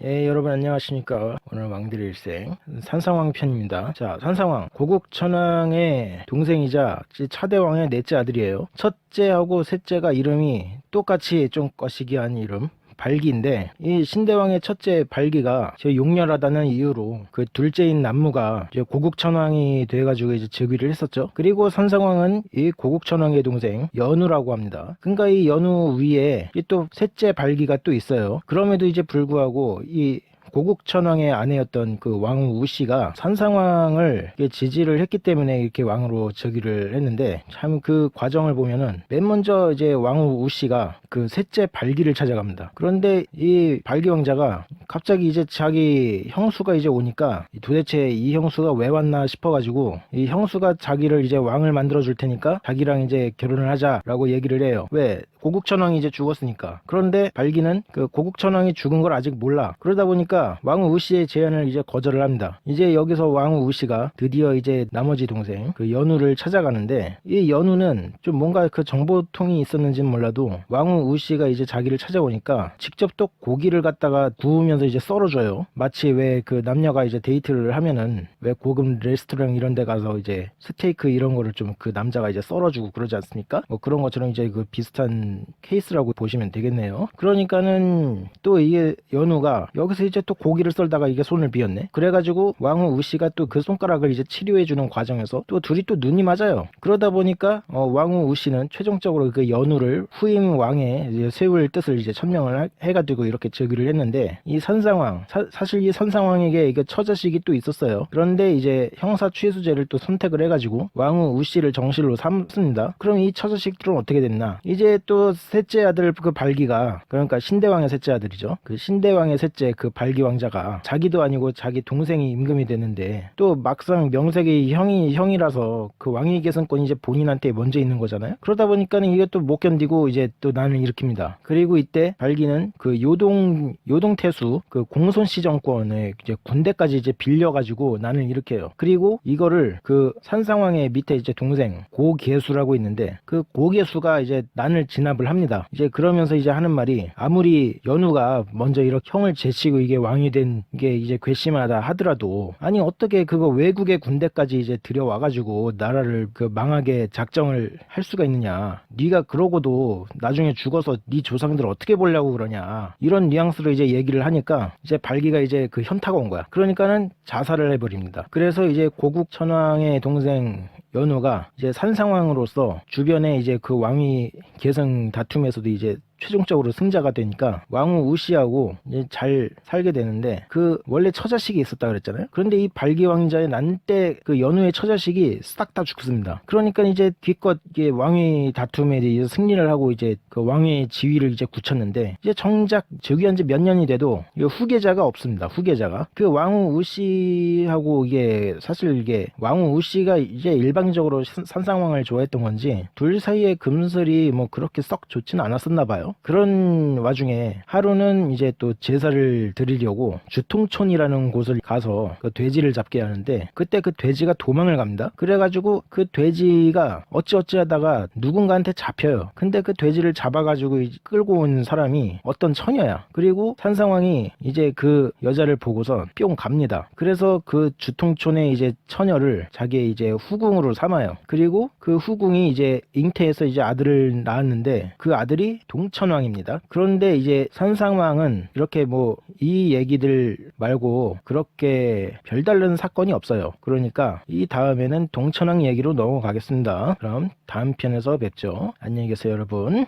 예, 여러분 안녕하십니까. 오늘 왕들의 일생 산상왕 편입니다. 자, 산상왕 고국천왕의 동생이자 차대왕의 넷째 아들이에요. 첫째하고 셋째가 이름이 똑같이 좀 거시기한 이름 발기인데, 이 신대왕의 첫째 발기가 용렬하다는 이유로 그 둘째인 남무가 이제 고국천왕이 돼가지고 이제 즉위를 했었죠. 그리고 산상왕은 이 고국천왕의 동생 연우라고 합니다. 그러니까 이 연우 위에 또 셋째 발기가 또 있어요. 그럼에도 이제 불구하고 이 고국천왕의 아내였던 그 왕후 우씨가 산상왕을 지지를 했기 때문에 이렇게 왕으로 즉위를 했는데, 참 그 과정을 보면은 맨 먼저 이제 왕후 우씨가 그 셋째 발기를 찾아갑니다. 그런데 이 발기 왕자가 갑자기 이제 자기 형수가 이제 오니까 도대체 이 형수가 왜 왔나 싶어가지고 이 형수가 자기를 이제 왕을 만들어 줄 테니까 자기랑 이제 결혼을 하자라고 얘기를 해요. 왜? 고국천왕이 이제 죽었으니까. 그런데 발기는 그 고국천왕이 죽은 걸 아직 몰라. 그러다 보니까 왕후 우씨의 제안을 이제 거절을 합니다. 이제 여기서 왕후 우씨가 드디어 이제 나머지 동생 그 연우를 찾아가는데, 이 연우는 좀 뭔가 그 정보통이 있었는지는 몰라도 왕후 우씨가 이제 자기를 찾아오니까 직접 또 고기를 갖다가 구우면서 이제 썰어줘요. 마치 왜 그 남녀가 이제 데이트를 하면은 왜 고급 레스토랑 이런 데 가서 이제 스테이크 이런 거를 좀 그 남자가 이제 썰어주고 그러지 않습니까? 뭐 그런 것처럼 이제 그 비슷한 케이스라고 보시면 되겠네요. 그러니까는 또 이게 연우가 여기서 이제 또 고기를 썰다가 이게 손을 비었네. 그래가지고 왕후 우씨가 또 그 손가락을 이제 치료해주는 과정에서 또 둘이 또 눈이 맞아요. 그러다 보니까 왕후 우씨는 최종적으로 그 연우를 후임 왕에 이제 세울 뜻을 이제 천명을 해가지고 이렇게 즉위를 했는데, 이 산상왕 사실 이 산상왕에게 이게 처자식이 또 있었어요. 그런데 이제 형사 취수제를 또 선택을 해가지고 왕후 우씨를 정실로 삼습니다. 그럼 이 처자식들은 어떻게 됐나? 이제 또 셋째 아들 그 발기가, 그러니까 신대왕의 셋째 아들이죠. 그 신대왕의 셋째 그 발기 왕자가 자기도 아니고 자기 동생이 임금이 되는데, 또 막상 명색이 형이라서 그 왕위 계승권이 이제 본인한테 먼저 있는 거잖아요. 그러다 보니까는 이게 또 못 견디고 이제 또 난을 일으킵니다. 그리고 이때 발기는 그 요동태수 그 공손씨 정권의 이제 군대까지 이제 빌려가지고 난을 일으켜요. 그리고 이거를 그 산상왕의 밑에 이제 동생 고계수라고 있는데, 그 고계수가 이제 난을 진압을 합니다. 이제 그러면서 이제 하는 말이, 아무리 연우가 먼저 이렇게 형을 제치고 이게 왕이 된 게 이제 괘씸하다 하더라도, 아니 어떻게 그거 외국의 군대까지 이제 들여와가지고 나라를 그 망하게 작정을 할 수가 있느냐. 네가 그러고도 나중에 죽어서 네 조상들 어떻게 보려고 그러냐. 이런 뉘앙스로 이제 얘기를 하니까 이제 발기가 이제 그 현타가 온 거야. 그러니까는 자살을 해버립니다. 그래서 이제 고국천왕의 동생 연우가 이제 산상왕으로서 주변에 이제 그 왕위 계승 다툼에서도 이제 최종적으로 승자가 되니까 왕후 우씨하고 이제 잘 살게 되는데, 그 원래 처자식이 있었다 그랬잖아요. 그런데 이 발기 왕자의 난 때 그 연후의 처자식이 싹 다 죽습니다. 그러니까 이제 기껏 이게 왕위 다툼에 이제 승리를 하고 이제 그 왕위 지위를 이제 굳혔는데, 이제 정작 즉위한 지 몇 년이 돼도 후계자가 없습니다. 후계자가. 그 왕후 우씨하고 이게 사실 이게 왕후 우씨가 이제 일방적으로 산상왕을 좋아했던 건지 둘 사이의 금슬이 뭐 그렇게 썩 좋지는 않았었나 봐요. 그런 와중에 하루는 이제 또 제사를 드리려고 주통촌이라는 곳을 가서 그 돼지를 잡게 하는데, 그때 그 돼지가 도망을 갑니다. 그래가지고 그 돼지가 어찌어찌 하다가 누군가한테 잡혀요. 근데 그 돼지를 잡아가지고 끌고 온 사람이 어떤 처녀야. 그리고 산상왕이 이제 그 여자를 보고서 뿅 갑니다. 그래서 그 주통촌의 이제 처녀를 자기의 이제 후궁으로 삼아요. 그리고 그 후궁이 이제 잉태해서 이제 아들을 낳았는데, 그 아들이 동천왕입니다. 그런데 이제 산상왕은 이렇게 뭐 이 얘기들 말고 그렇게 별다른 사건이 없어요. 그러니까 이 다음에는 동천왕 얘기로 넘어가겠습니다. 그럼 다음 편에서 뵙죠. 안녕히 계세요, 여러분.